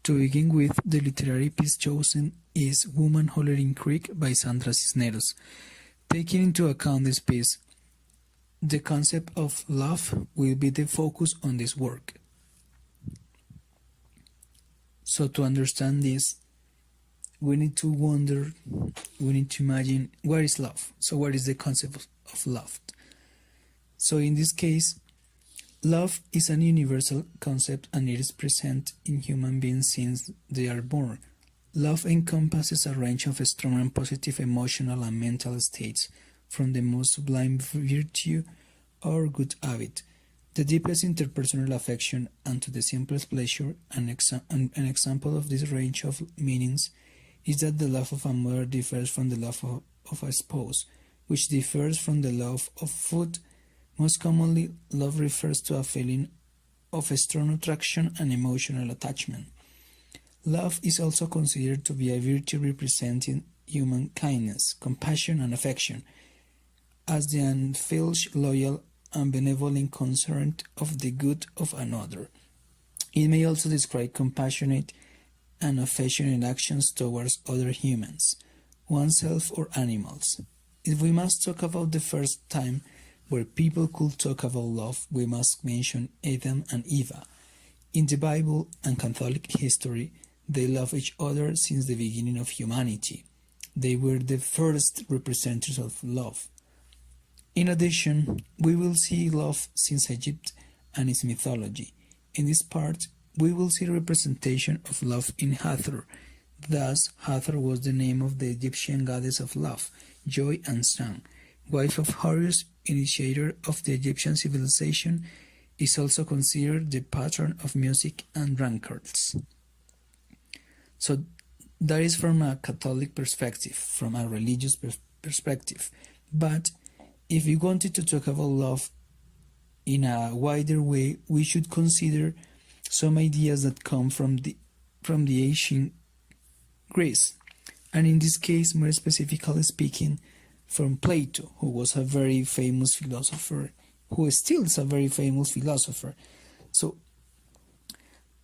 To begin with, the literary piece chosen is Woman Hollering Creek by Sandra Cisneros. Taking into account this piece, the concept of love will be the focus on this work. So to understand this, we need to imagine what is love. So what is the concept of love? So in this case, love is an universal concept and it is present in human beings since they are born. Love encompasses a range of strong and positive emotional and mental states, from the most sublime virtue or good habit, the deepest interpersonal affection, and to the simplest pleasure. An example of this range of meanings is that the love of a mother differs from the love of a spouse, which differs from the love of food. Most commonly, love refers to a feeling of strong attraction and emotional attachment. Love is also considered to be a virtue representing human kindness, compassion, and affection, as the unfalse, loyal, and benevolent concern of the good of another. It may also describe compassionate and affectionate actions towards other humans, oneself, or animals. If we must talk about the first time where people could talk about love, we must mention Adam and Eve. In the Bible and Catholic history, they love each other since the beginning of humanity. They were the first representatives of love. In addition, we will see love since Egypt and its mythology. In this part, we will see representation of love in Hathor. Thus, Hathor was the name of the Egyptian goddess of love, joy, and song. Wife of Horus, initiator of the Egyptian civilization, is also considered the patron of music and drunkards. So that is from a Catholic perspective, from a religious perspective. But if we wanted to talk about love in a wider way, we should consider some ideas that come from the ancient Greece, and in this case, more specifically speaking, from Plato, who was a very famous philosopher, who still is a very famous philosopher. So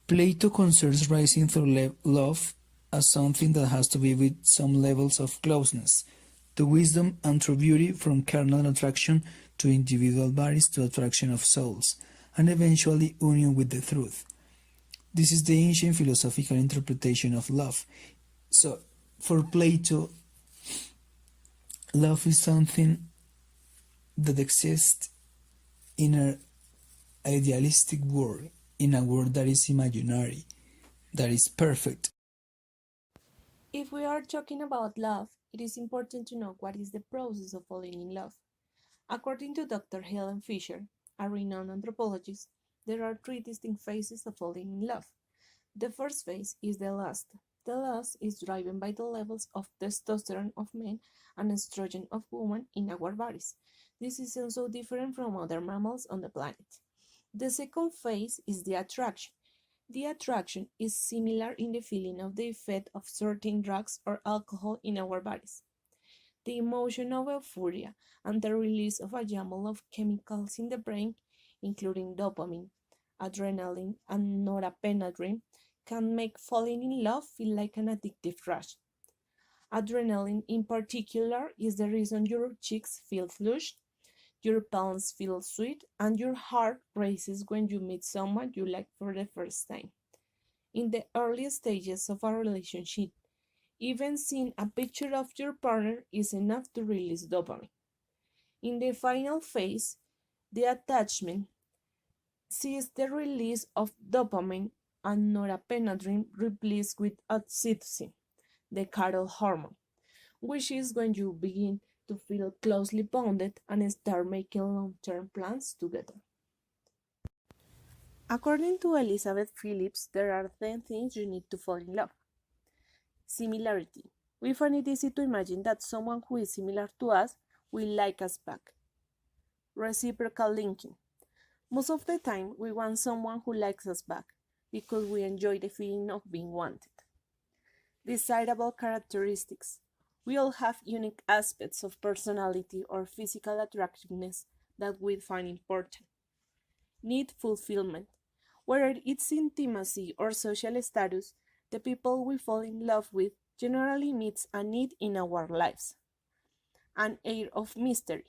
Plato considers rising through love as something that has to be with some levels of closeness to wisdom and through beauty, from carnal attraction to individual bodies to attraction of souls, and eventually union with the truth. This is the ancient philosophical interpretation of love. So for Plato, love is something that exists in an idealistic world, in a world that is imaginary, that is perfect. If we are talking about love, it is important to know what is the process of falling in love. According to Dr. Helen Fisher, a renowned anthropologist, there are three distinct phases of falling in love. The first phase is the lust. The lust is driven by the levels of testosterone of men and estrogen of women in our bodies. This is also different from other mammals on the planet. The second phase is the attraction. The attraction is similar in the feeling of the effect of certain drugs or alcohol in our bodies. The emotion of euphoria and the release of a jumble of chemicals in the brain, including dopamine, adrenaline, and norepinephrine, can make falling in love feel like an addictive rush. Adrenaline, in particular, is the reason your cheeks feel flushed, your palms feel sweet, and your heart races when you meet someone you like for the first time. In the early stages of a relationship, even seeing a picture of your partner is enough to release dopamine. In the final phase, the attachment sees the release of dopamine and norepinephrine replaced with oxytocin, the cuddle hormone, which is when you begin to feel closely bonded and start making long-term plans together. According to Elizabeth Phillips, there are 10 things you need to fall in love. Similarity. We find it easy to imagine that someone who is similar to us will like us back. Reciprocal linking. Most of the time, we want someone who likes us back because we enjoy the feeling of being wanted. Desirable characteristics. We all have unique aspects of personality or physical attractiveness that we find important. Need fulfillment. Whether it's intimacy or social status, The people we fall in love with generally meets a need in our lives, an air of mystery.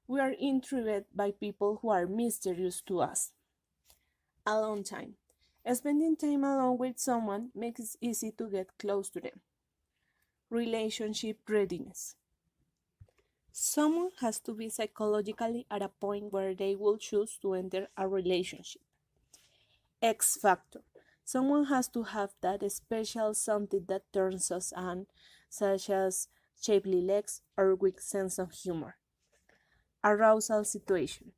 We are intrigued by people who are mysterious to us. Alone time. Spending time alone with someone makes it easy to get close to them. Relationship readiness. Someone has to be psychologically at a point where they will choose to enter a relationship. X factor. Someone has to have that special something that turns us on, such as shapely legs or weak sense of humor. Arousal situation.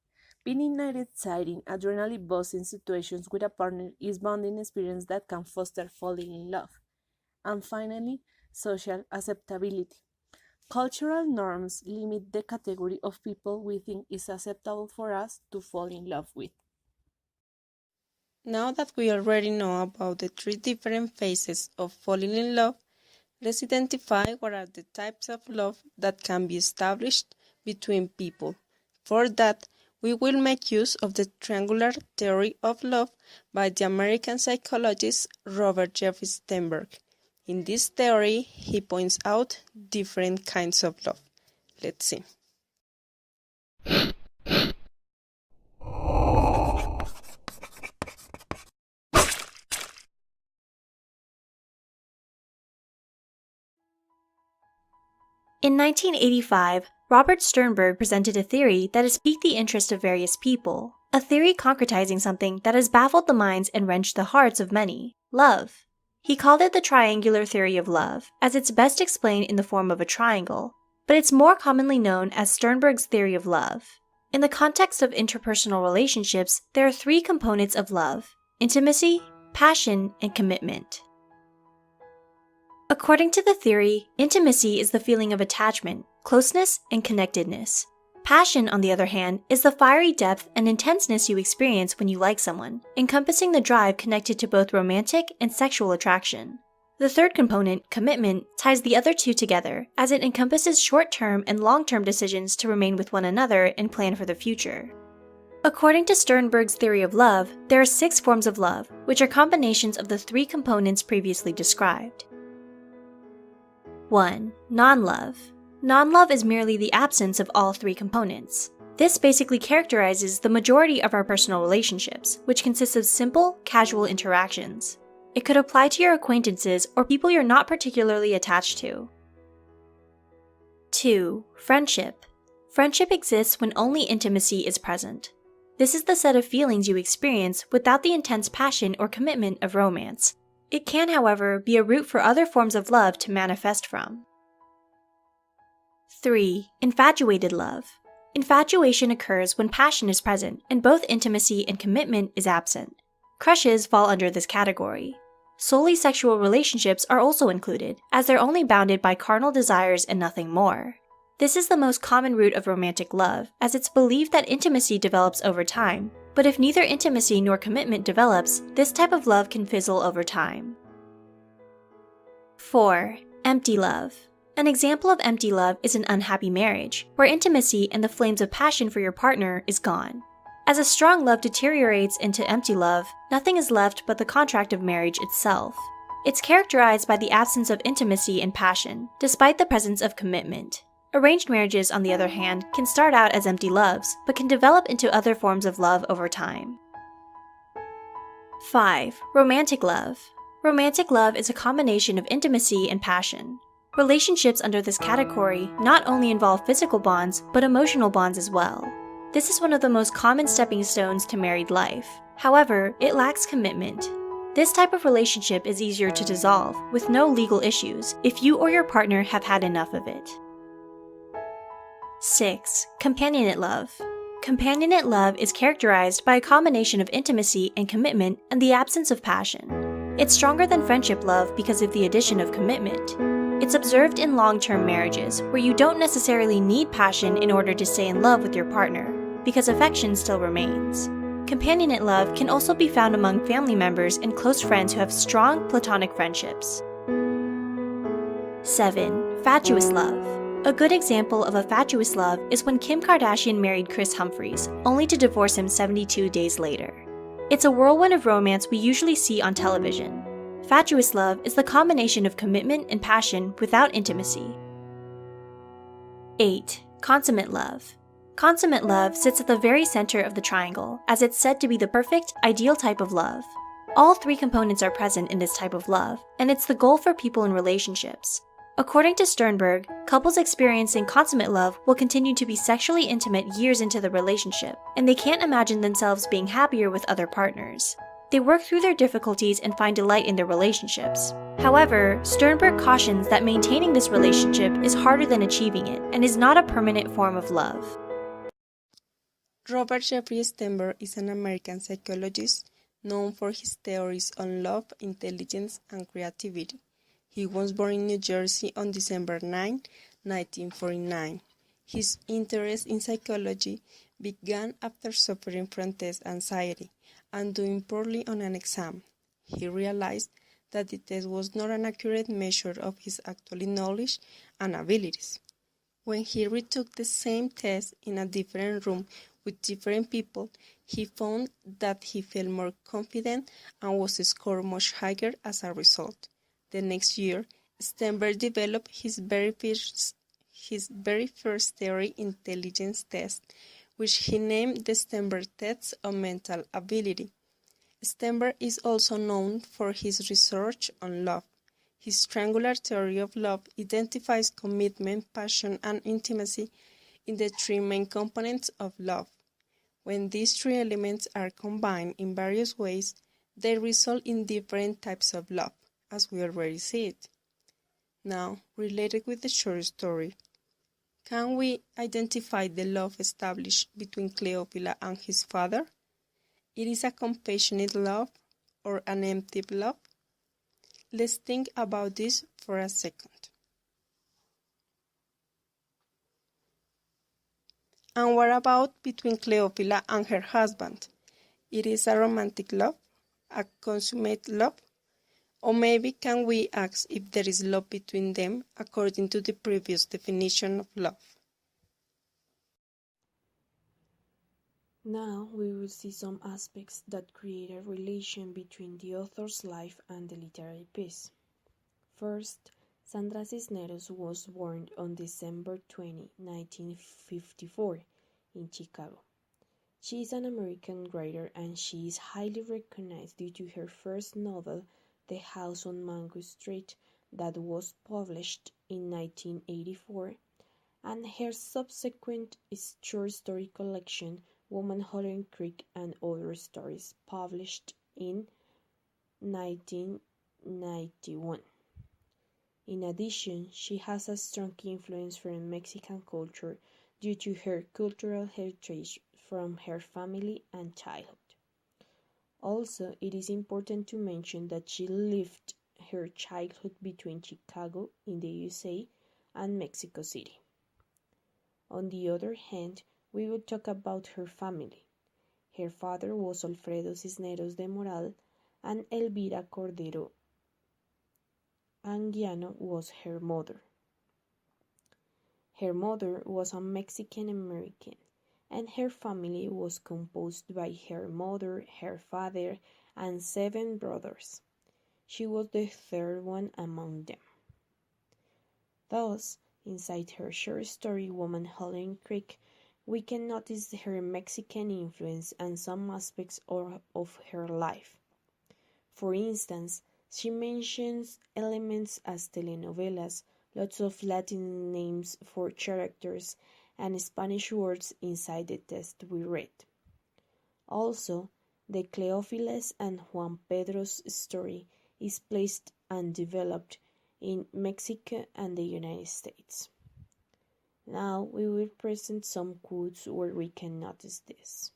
Being in an exciting, adrenaline-busting situations with a partner is bonding experience that can foster falling in love. And finally, social acceptability. Cultural norms limit the category of people we think is acceptable for us to fall in love with. Now that we already know about the three different phases of falling in love, let's identify what are the types of love that can be established between people. For that, we will make use of the triangular theory of love by the American psychologist Robert Jeffrey Steinberg. In this theory, he points out different kinds of love. Let's see. In 1985, Robert Sternberg presented a theory that has piqued the interest of various people, a theory concretizing something that has baffled the minds and wrenched the hearts of many: love. He called it the triangular theory of love, as it's best explained in the form of a triangle, but it's more commonly known as Sternberg's theory of love. In the context of interpersonal relationships, there are three components of love: intimacy, passion, and commitment. According to the theory, intimacy is the feeling of attachment, closeness, and connectedness. Passion, on the other hand, is the fiery depth and intenseness you experience when you like someone, encompassing the drive connected to both romantic and sexual attraction. The third component, commitment, ties the other two together, as it encompasses short-term and long-term decisions to remain with one another and plan for the future. According to Sternberg's theory of love, there are 6 forms of love, which are combinations of the 3 components previously described. 1. Non-love. Non-love is merely the absence of all 3 components. This basically characterizes the majority of our personal relationships, which consists of simple, casual interactions. It could apply to your acquaintances or people you're not particularly attached to. 2. Friendship. Friendship exists when only intimacy is present. This is the set of feelings you experience without the intense passion or commitment of romance. It can, however, be a route for other forms of love to manifest from. 3. Infatuated love. Infatuation occurs when passion is present and both intimacy and commitment is absent. Crushes fall under this category. Solely sexual relationships are also included, as they're only bounded by carnal desires and nothing more. This is the most common root of romantic love, as it's believed that intimacy develops over time. But if neither intimacy nor commitment develops, this type of love can fizzle over time. 4. Empty love. An example of empty love is an unhappy marriage, where intimacy and the flames of passion for your partner is gone. As a strong love deteriorates into empty love, nothing is left but the contract of marriage itself. It's characterized by the absence of intimacy and passion, despite the presence of commitment. Arranged marriages, on the other hand, can start out as empty loves, but can develop into other forms of love over time. 5. Romantic love. Romantic love is a combination of intimacy and passion. Relationships under this category not only involve physical bonds, but emotional bonds as well. This is one of the most common stepping stones to married life. However, it lacks commitment. This type of relationship is easier to dissolve, with no legal issues, if you or your partner have had enough of it. 6. Companionate love. Companionate love is characterized by a combination of intimacy and commitment and the absence of passion. It's stronger than friendship love because of the addition of commitment. It's observed in long-term marriages, where you don't necessarily need passion in order to stay in love with your partner, because affection still remains. Companionate love can also be found among family members and close friends who have strong platonic friendships. 7. Fatuous love. A good example of a fatuous love is when Kim Kardashian married Kris Humphries, only to divorce him 72 days later. It's a whirlwind of romance we usually see on television. Fatuous love is the combination of commitment and passion without intimacy. 8. Consummate love. Consummate love sits at the very center of the triangle, as it's said to be the perfect, ideal type of love. All three components are present in this type of love, and it's the goal for people in relationships. According to Sternberg, couples experiencing consummate love will continue to be sexually intimate years into the relationship, and they can't imagine themselves being happier with other partners. They work through their difficulties and find delight in their relationships. However, Sternberg cautions that maintaining this relationship is harder than achieving it, and is not a permanent form of love. Robert Jeffrey Sternberg is an American psychologist known for his theories on love, intelligence, and creativity. He was born in New Jersey on December 9, 1949. His interest in psychology began after suffering from test anxiety and doing poorly on an exam. He realized that the test was not an accurate measure of his actual knowledge and abilities. When he retook the same test in a different room with different people, he found that he felt more confident and was scored much higher as a result. The next year, Sternberg developed his very first theory intelligence test, which he named the Sternberg test of mental ability. Sternberg is also known for his research on love. His triangular theory of love identifies commitment, passion, and intimacy in the three main components of love. When these three elements are combined in various ways, they result in different types of love, as we already said. Now, related with the short story, can we identify the love established between Cleophila and his father? It is a compassionate love or an empty love? Let's think about this for a second. And what about between Cleophila and her husband? It is a romantic love, a consummate love, or maybe can we ask if there is love between them according to the previous definition of love? Now we will see some aspects that create a relation between the author's life and the literary piece. First, Sandra Cisneros was born on December 20, 1954, in Chicago. She is an American writer and she is highly recognized due to her first novel, The House on Mango Street, that was published in 1984, and her subsequent short story collection, Hollering Creek and Other Stories, published in 1991. In addition, she has a strong influence from Mexican culture due to her cultural heritage from her family and childhood. Also, it is important to mention that she lived her childhood between Chicago in the USA and Mexico City. On the other hand, we will talk about her family. Her father was Alfredo Cisneros de Moral and Elvira Cordero Anguiano was her mother. Her mother was a Mexican American, and her family was composed by her mother, her father, and 7 brothers. She was the third one among them. Thus, inside her short story Hollering Creek, we can notice her Mexican influence and some aspects of her life. For instance, she mentions elements as telenovelas, lots of Latin names for characters, and Spanish words inside the text we read. Also, the Cleófilas and Juan Pedro's story is placed and developed in Mexico and the United States. Now we will present some quotes where we can notice this.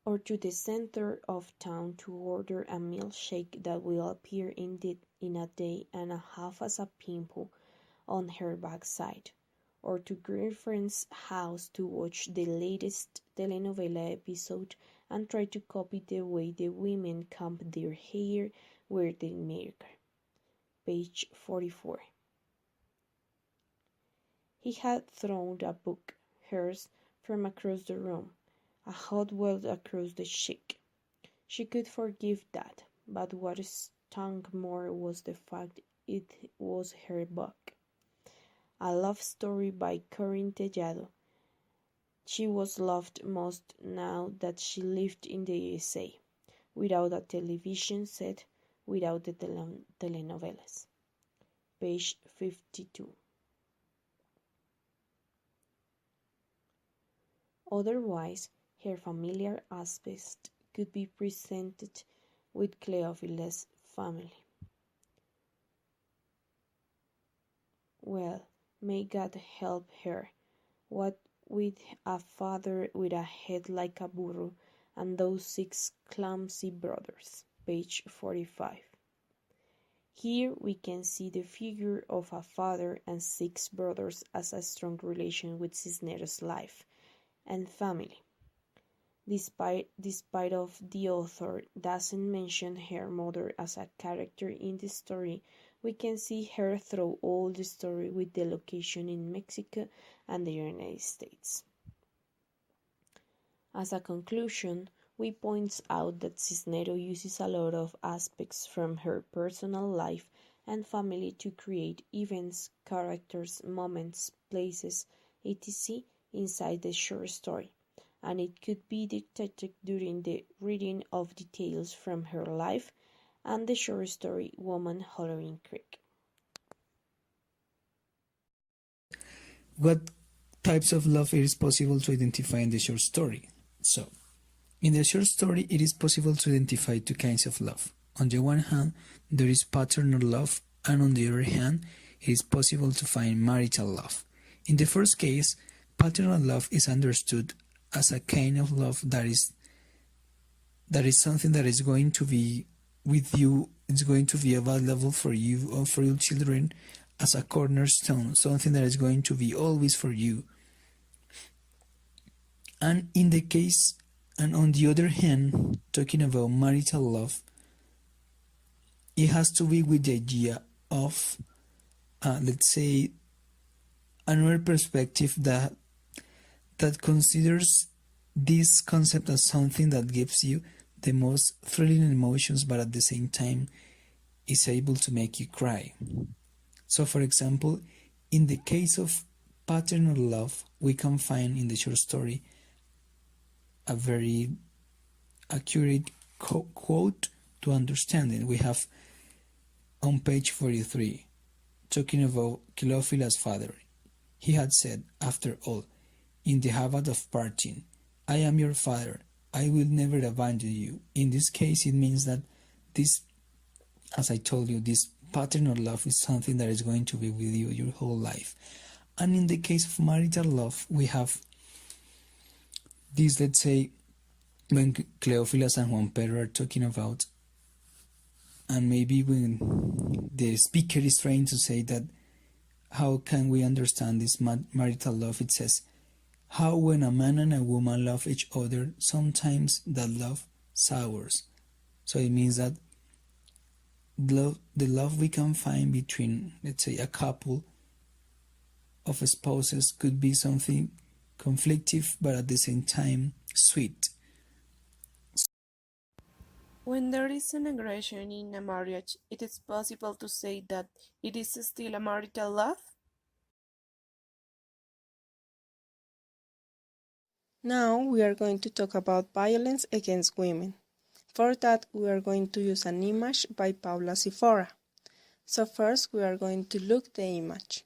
Or to the center of town to order a milkshake that will appear in a day and a half as a pimple on her backside, or to girlfriend's house to watch the latest telenovela episode and try to copy the way the women comb their hair, wear their makeup. Page 44. He had thrown a book, hers, from across the room, a hot welt across the cheek. She could forgive that, but what stung more was the fact it was her book. A love story by Corinne Tellado. She was loved most now that she lived in the USA, without a television set, without the telenovelas. Page 52. Otherwise, her familiar aspects could be presented with Cleophila's family. Well, may God help her. What with a father with a head like a burro and those 6 clumsy brothers. Page 45. Here we can see the figure of a father and 6 brothers as a strong relation with Cisneros' life and family. Despite of the author doesn't mention her mother as a character in the story, we can see her through all the story with the location in Mexico and the United States. As a conclusion, we point out that Cisneros uses a lot of aspects from her personal life and family to create events, characters, moments, places, etc. inside the short story, and it could be detected during the reading of details from her life and the short story Woman Hollering Creek. What types of love it is possible to identify in the short story? So, in the short story, it is possible to identify 2 kinds of love. On the one hand, there is paternal love, and on the other hand, it is possible to find marital love. In the first case, paternal love is understood as a kind of love that is something that is going to be with you, it's going to be available for you or for your children as a cornerstone, something that is going to be always for you. And on the other hand, talking about marital love, it has to be with the idea of, let's say, another perspective that considers this concept as something that gives you the most thrilling emotions, but at the same time is able to make you cry. So, for example, in the case of paternal love, we can find in the short story a very accurate quote to understand it. We have on page 43, talking about Cleophila's father. He had said, after all, in the habit of parting, I am your father, I will never abandon you. In this case, it means that this, as I told you, this paternal love is something that is going to be with you your whole life. And in the case of marital love, we have this, let's say, when Cleophilas and Juan Pedro are talking about, and maybe when the speaker is trying to say that, how can we understand this marital love? It says, how when a man and a woman love each other, sometimes that love sours. So it means that the love we can find between, let's say, a couple of spouses could be something conflictive, but at the same time sweet. When there is an aggression in a marriage, it is possible to say that it is still a marital love? Now we are going to talk about violence against women. For that, we are going to use an image by Paula Sifora. So first, we are going to look the image.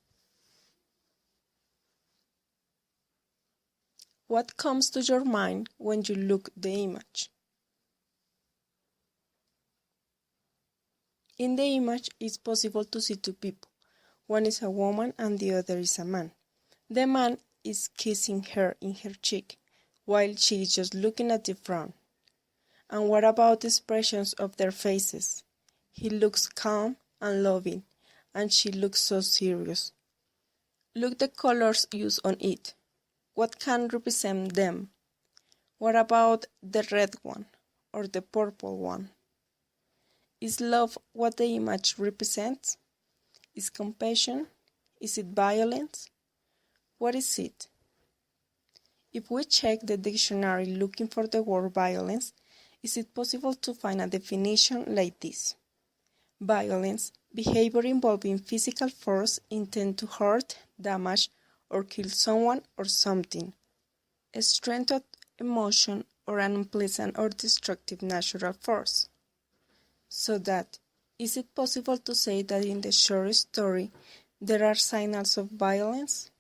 What comes to your mind when you look the image? In the image, it's possible to see 2 people. One is a woman and the other is a man. The man is kissing her in her cheek, while she is just looking at the front. And what about the expressions of their faces? He looks calm and loving, and she looks so serious. Look the colors used on it. What can represent them? What about the red one or the purple one? Is love what the image represents? Is compassion? Is it violence? What is it? If we check the dictionary looking for the word violence, is it possible to find a definition like this? Violence, behavior involving physical force, intent to hurt, damage, or kill someone or something. A strength of emotion or an unpleasant or destructive natural force. So that, is it possible to say that in the short story there are signals of violence?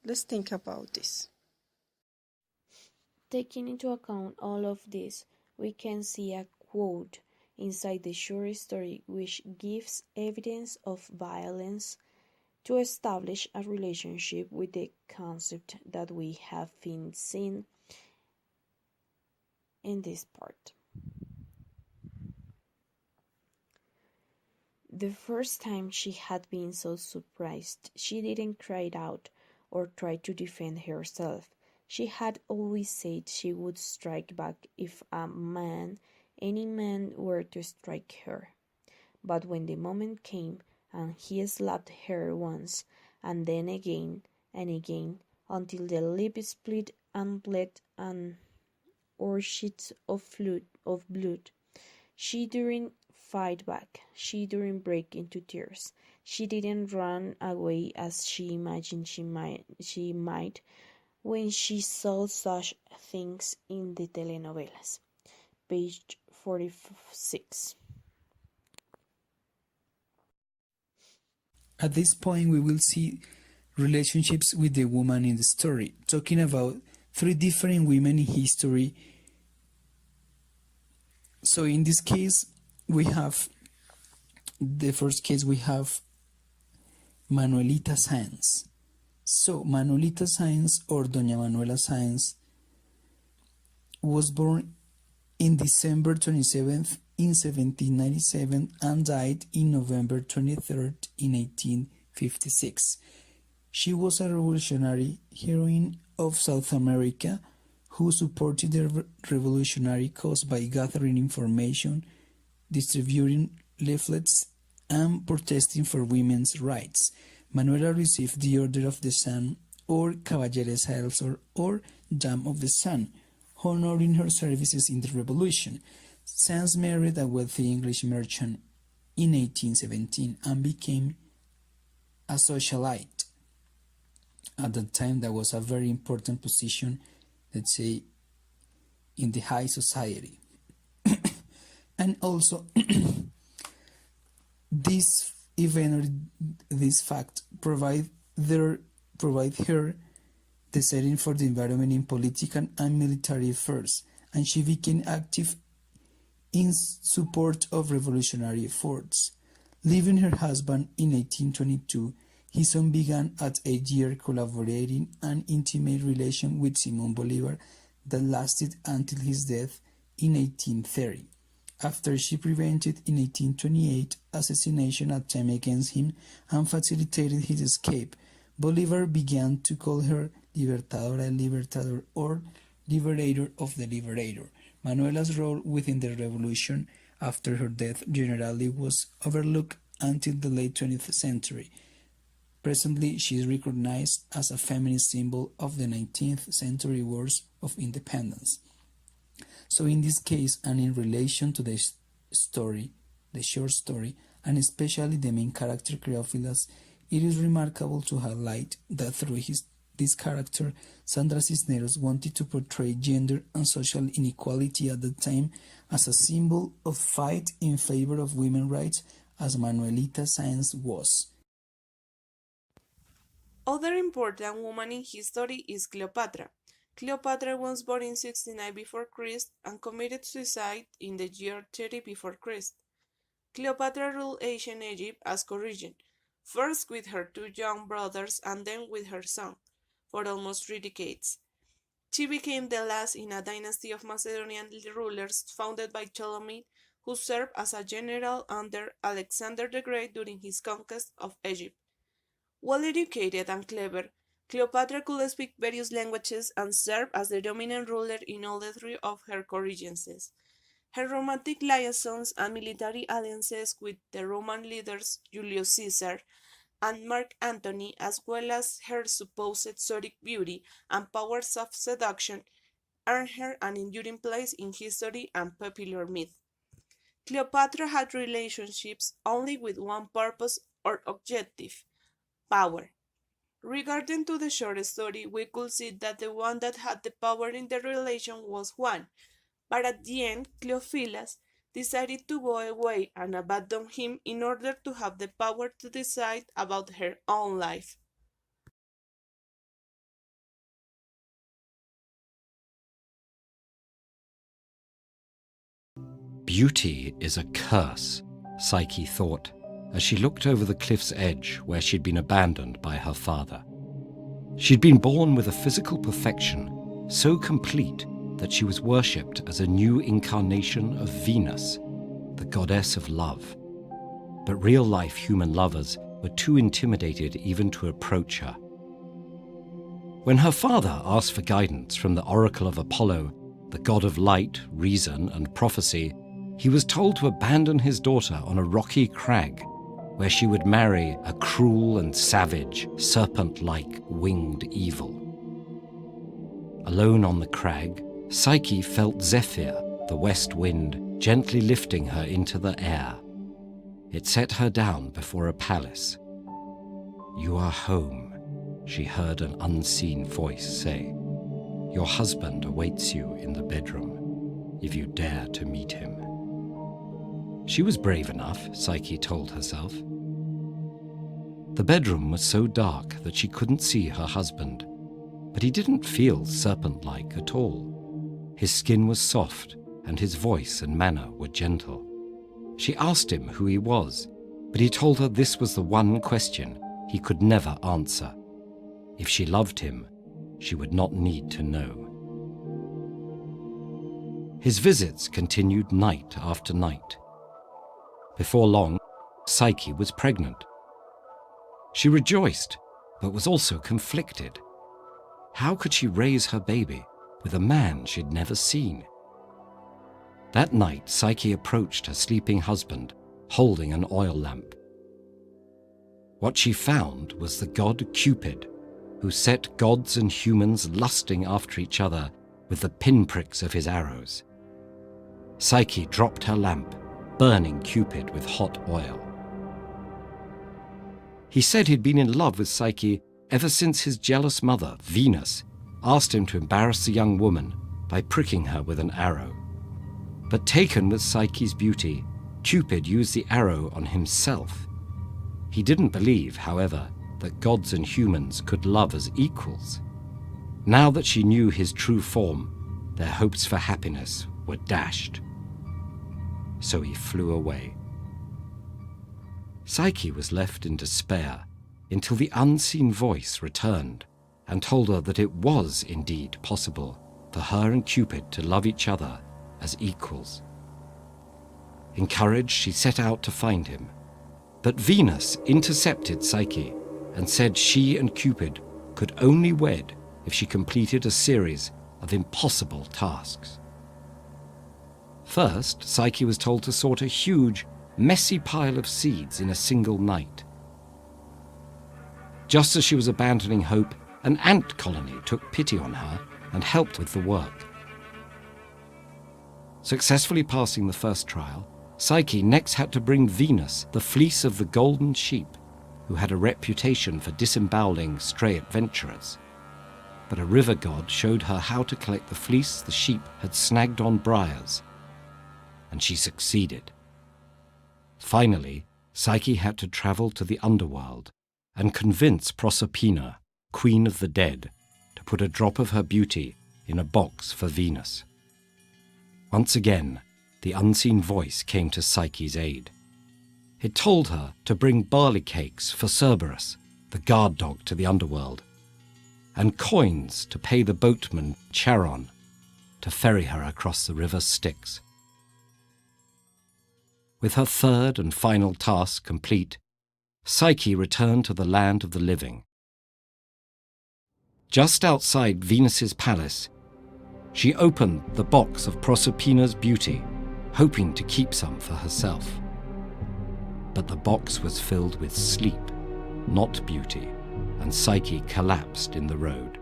Let's think about this. Taking into account all of this, we can see a quote inside the short story which gives evidence of violence to establish a relationship with the concept that we have been seeing in this part. The first time she had been so surprised, she didn't cry out or try to defend herself. She had always said she would strike back if any man were to strike her. But when the moment came, and he slapped her once, and then again and again, until the lip split and bled or sheets of blood, she didn't fight back. She didn't break into tears. She didn't run away as she imagined she might when she saw such things in the telenovelas. Page 46. At this point, we will see relationships with the woman in the story, talking about three different women in history. So in this case, we have Manuelita Sáenz. So Manuelita Sáenz, or Doña Manuela Sáenz, was born in December 27th in 1797 and died in November 23rd in 1856. She was a revolutionary heroine of South America who supported the revolutionary cause by gathering information, distributing leaflets, and protesting for women's rights. Manuela received the Order of the Sun, or Caballeresca del Sol, or Dame of the Sun, honoring her services in the revolution. Sáenz married a wealthy English merchant in 1817 and became a socialite. At that time, that was a very important position, let's say, in the high society. And also, this event or this fact provide her the setting for the environment in political and military affairs, and she became active in support of revolutionary efforts. Leaving her husband in 1822, he soon began at 8 years collaborating an intimate relation with Simón Bolívar that lasted until his death in 1830. After she prevented in 1828 assassination attempt against him and facilitated his escape, Bolívar began to call her Libertadora del Libertador, or Liberator of the Liberator. Manuela's role within the revolution after her death generally was overlooked until the late 20th century. Presently, she is recognized as a feminist symbol of the 19th century wars of independence. So in this case, and in relation to the story, the short story, and especially the main character Cleophilus, it is remarkable to highlight that through this character, Sandra Cisneros wanted to portray gender and social inequality at the time as a symbol of fight in favor of women's rights, as Manuelita Sáenz was. Other important woman in history is Cleopatra. Cleopatra was born in 69 before Christ and committed suicide in the year 30 before Christ. Cleopatra ruled ancient Egypt as co-regent, first with her two young brothers and then with her son, for almost 3 decades. She became the last in a dynasty of Macedonian rulers founded by Ptolemy, who served as a general under Alexander the Great during his conquest of Egypt. Well educated and clever, Cleopatra could speak various languages and serve as the dominant ruler in all the 3 of her co-regencies. Her romantic liaisons and military alliances with the Roman leaders Julius Caesar, and Mark Antony, as well as her supposed exotic beauty and powers of seduction, earned her an enduring place in history and popular myth. Cleopatra had relationships only with one purpose or objective: power. Regarding to the short story, we could see that the one that had the power in the relation was Juan, but at the end, Cleophilus decided to go away and abandon him in order to have the power to decide about her own life. Beauty is a curse, Psyche thought, as she looked over the cliff's edge where she'd been abandoned by her father. She'd been born with a physical perfection so complete that she was worshipped as a new incarnation of Venus, the goddess of love. But real-life human lovers were too intimidated even to approach her. When her father asked for guidance from the oracle of Apollo, the god of light, reason, and prophecy, he was told to abandon his daughter on a rocky crag, where she would marry a cruel and savage, serpent-like winged evil. Alone on the crag, Psyche felt Zephyr, the west wind, gently lifting her into the air. It set her down before a palace. "You are home," she heard an unseen voice say. "Your husband awaits you in the bedroom, if you dare to meet him." She was brave enough, Psyche told herself. The bedroom was so dark that she couldn't see her husband, but he didn't feel serpent-like at all. His skin was soft, and his voice and manner were gentle. She asked him who he was, but he told her this was the one question he could never answer. If she loved him, she would not need to know. His visits continued night after night. Before long, Psyche was pregnant. She rejoiced, but was also conflicted. How could she raise her baby with a man she'd never seen? That night, Psyche approached her sleeping husband, holding an oil lamp. What she found was the god Cupid, who set gods and humans lusting after each other with the pinpricks of his arrows. Psyche dropped her lamp, burning Cupid with hot oil. He said he'd been in love with Psyche ever since his jealous mother, Venus, asked him to embarrass the young woman by pricking her with an arrow. But taken with Psyche's beauty, Cupid used the arrow on himself. He didn't believe, however, that gods and humans could love as equals. Now that she knew his true form, their hopes for happiness were dashed. So he flew away. Psyche was left in despair until the unseen voice returned and told her that it was indeed possible for her and Cupid to love each other as equals. Encouraged, she set out to find him. But Venus intercepted Psyche and said she and Cupid could only wed if she completed a series of impossible tasks. First, Psyche was told to sort a huge, messy pile of seeds in a single night. Just as she was abandoning hope, an ant colony took pity on her and helped with the work. Successfully passing the first trial, Psyche next had to bring Venus the fleece of the golden sheep, who had a reputation for disemboweling stray adventurers. But a river god showed her how to collect the fleece the sheep had snagged on briars, and she succeeded. Finally, Psyche had to travel to the underworld and convince Proserpina, queen of the dead, to put a drop of her beauty in a box for Venus. Once again, the unseen voice came to Psyche's aid. It told her to bring barley cakes for Cerberus, the guard dog to the underworld, and coins to pay the boatman Charon to ferry her across the river Styx. With her third and final task complete, Psyche returned to the land of the living. Just outside Venus's palace, she opened the box of Proserpina's beauty, hoping to keep some for herself. But the box was filled with sleep, not beauty, and Psyche collapsed in the road.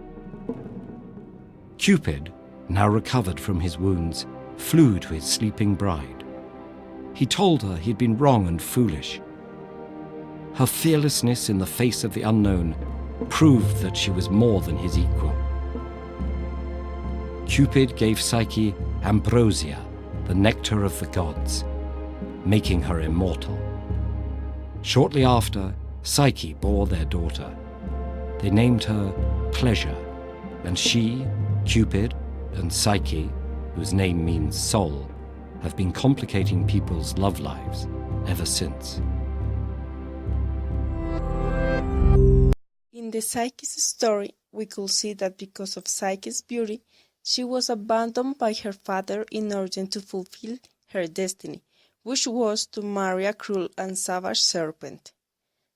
Cupid, now recovered from his wounds, flew to his sleeping bride. He told her he'd been wrong and foolish. Her fearlessness in the face of the unknown proved that she was more than his equal. Cupid gave Psyche ambrosia, the nectar of the gods, making her immortal. Shortly after, Psyche bore their daughter. They named her Pleasure, and she, Cupid, and Psyche, whose name means soul, have been complicating people's love lives ever since. In the Psyche's story, we could see that because of Psyche's beauty, she was abandoned by her father in order to fulfill her destiny, which was to marry a cruel and savage serpent.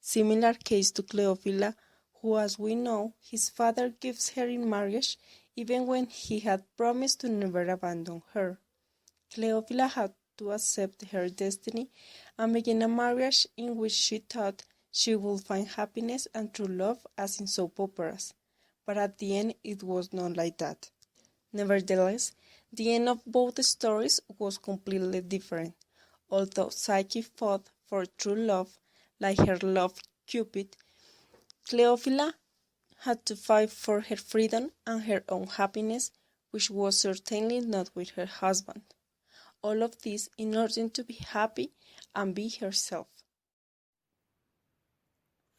Similar case to Cleopatra, who, as we know, his father gives her in marriage even when he had promised to never abandon her. Cleopatra had to accept her destiny and begin a marriage in which she thought she would find happiness and true love as in soap operas, but at the end it was not like that. Nevertheless, the end of both stories was completely different. Although Psyche fought for true love, like her loved Cupid, Cleopatra had to fight for her freedom and her own happiness, which was certainly not with her husband. All of this in order to be happy and be herself.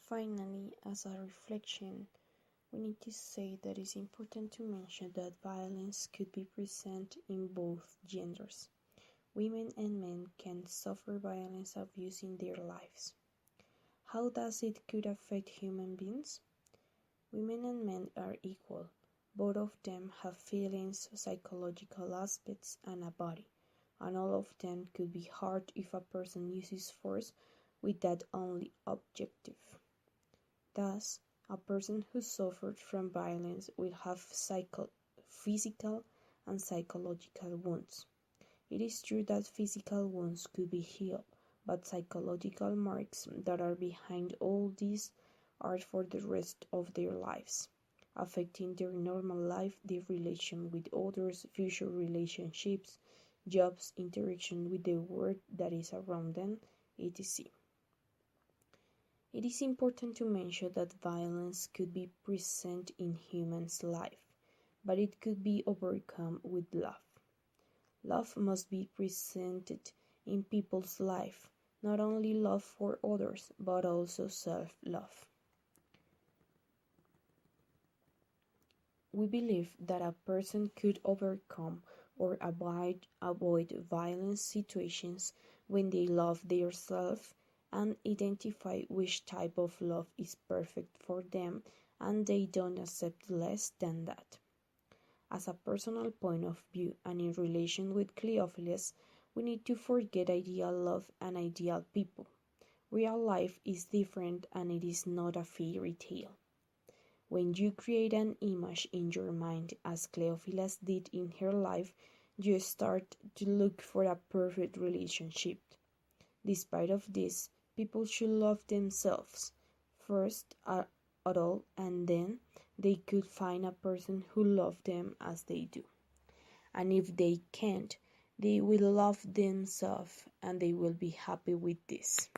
Finally, as a reflection, we need to say that it's important to mention that violence could be present in both genders. Women and men can suffer violence abuse in their lives. How does it could affect human beings? Women and men are equal. Both of them have feelings, psychological aspects, and a body, and all of them could be hurt if a person uses force with that only objective. Thus, a person who suffered from violence will have physical and psychological wounds. It is true that physical wounds could be healed, but psychological marks that are behind all this are for the rest of their lives, affecting their normal life, their relation with others, future relationships, jobs, interaction with the world that is around them, etc. It is important to mention that violence could be present in humans' life, but it could be overcome with love. Love must be presented in people's life, not only love for others, but also self-love. We believe that a person could overcome or avoid violent situations when they love themselves and identify which type of love is perfect for them and they don't accept less than that. As a personal point of view and in relation with Cleophilus, we need to forget ideal love and ideal people. Real life is different and it is not a fairy tale. When you create an image in your mind, as Cleophilus did in her life, you start to look for a perfect relationship. Despite of this, people should love themselves first at all, and then they could find a person who loves them as they do. And if they can't, they will love themselves and they will be happy with this.